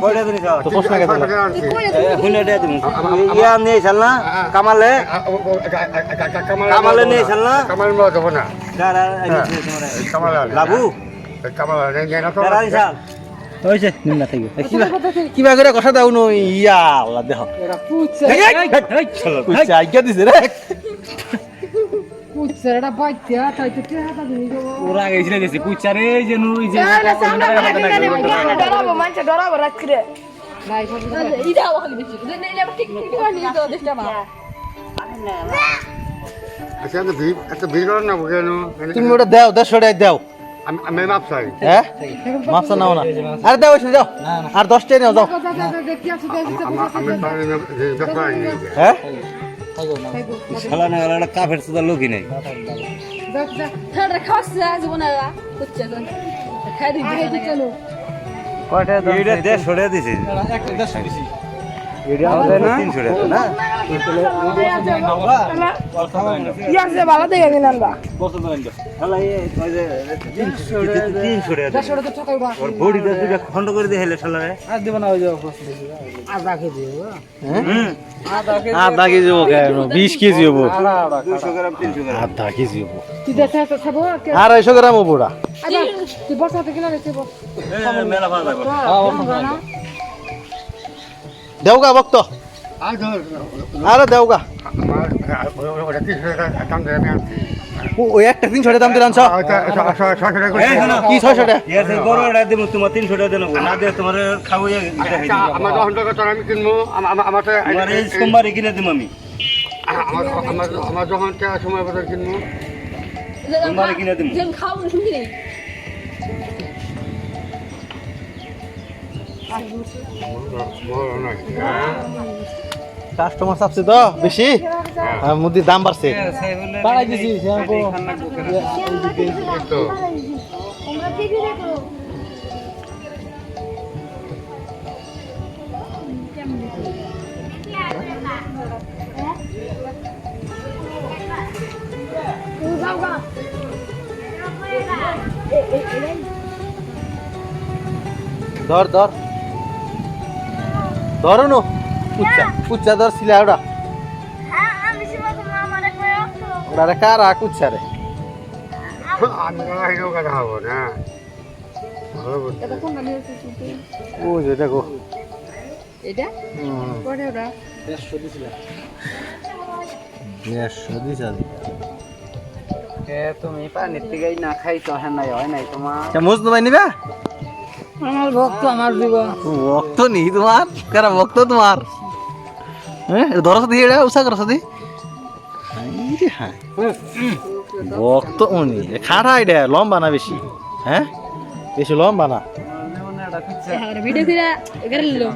কয়টা দিন খাও তো প্রশ্ন কে দিলা হুনেটা দিন ইয়া নেই চালনা কামালে কামালে নেই চালনা কামাল মা দেব না যারা কামাল লাবু কামাল নেই না তো যারা চাল হইছে নিম্না থাকি কিবা করে কথা দাও ন ইয়া আল্লাহ দেহ পুচ্ছা আজ্ঞা দিছে রে পুচ্ছাটা বাইতে তাইতে তে হাতা দিনি গো ওরা গেছিল গেছে পুচ্ছা রে যে নুই যে ডরাবো মানুষ ডরাবো রাত্রে নাই ইদা ওখানে বেশি নেলে ঠিক ঠিক বানি তো দেশটা মা আচ্ছা একটা ভিড় করেন না কেন তুমি ওটা দাও 150 দাও আমি মাপ চাই হ্যাঁ মাপসা নাও না আরে দাও এসে যাও আর 10 টাকা নাও যাও দেখি আছে আমি পারি হ্যাঁ শালা না গলা কাফের সুদা লোকই নাই দেখ দেখ ঠান্ডা খাওয়া জীবনেরা হচ্ছে তো খাই দিই চলো কয়টা দাম এইটা 150 দিছি একটা 150 দিছি এটা আমাদের না 300 টাকা না ইয়াসে ভালো দেখে নিলাম বা শালা এই কয় যে 300 টাকা দেশড়ে তো ঠকাইবা ওর বডিটা দুইটা খন্ড করে দিয়ে হেলে শালা রে আর দেব না ওই যে আদা কেজি গো আধা কেজি হবো কেন 20 কেজি হবো 200 গ্রাম 300 গ্রাম আধা কেজি হবো তুই দেশে তো খাবো 250 গ্রাম হবো ওটা আদা তুই বসা থেকে না রেছে বস মেলা ভালো লাগবে দেওগা ভক্ত আরে দেওগা আমার ওটা কি দাম দেয় আমি আনছি ওই একটা 300 টাকা দাম দিলাম ছ এই শোনো কি 600 টাকা ইয়ার সে বড় এটা দিমু তোমার 300 টাকা দেবো না দিয়ে তোমার খাবো এটা খাই দিবো আমার 10 টাকা তোর আমি কিনবো আমার তোমার এই সোমবারে কিনে দিম আমি আমার যখন সময় বাজার কিনবো সোমবারে কিনে দিম যেন খাও শুনি নেই কাস্টমার চাপছে তো বেশি আর মুদির দাম বাড়ছে বাড়াই দিছি তো আমরা কি দিয়ে করব ধর ধর ধরো নো উচ্চা উচ্চা ধর সিলা ওটা ওটা কারা কুচ্ছা রে আমি তো কথা হবো না এটা কোন নামে আছে ও যে দেখো এটা পড়ে ওরা 150 দিছিলা 150 দিছা তুমি পানির থেকে না খাই তো হ্যাঁ নাই হয় নাই তোমার চামচ তুমি নিবা আমার ভক্ত আমার দিব ভক্ত নি তোমার কারা ভক্ত তোমার হ্যাঁ ধরছ দি এটা উসা করছ দি হ্যাঁ ভক্ত উনি খাড়া এটা লম্বা না বেশি হ্যাঁ বেশি লম্বা না আর ভিডিও করে করে লো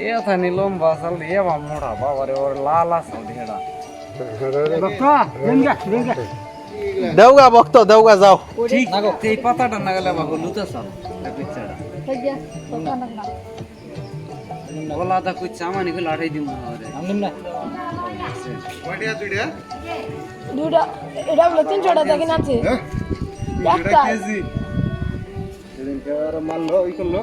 এটা নিলম বাসাল এ মোড়া বাবারে ওর লাল আছে এটা দেওগা ভক্ত দেওগা যাও ঠিক এই পাতাটা না গেলে বাবু লুতেছ পিচ্চাটা হইয়া কথা না ওলা দা কই চামানি গুলো আড়াই দিমু আরে আমনিম না দুটা এটা বলে 300 টাকা কিনা আছে একটা সেদিন কে আর মারলো ওই করলো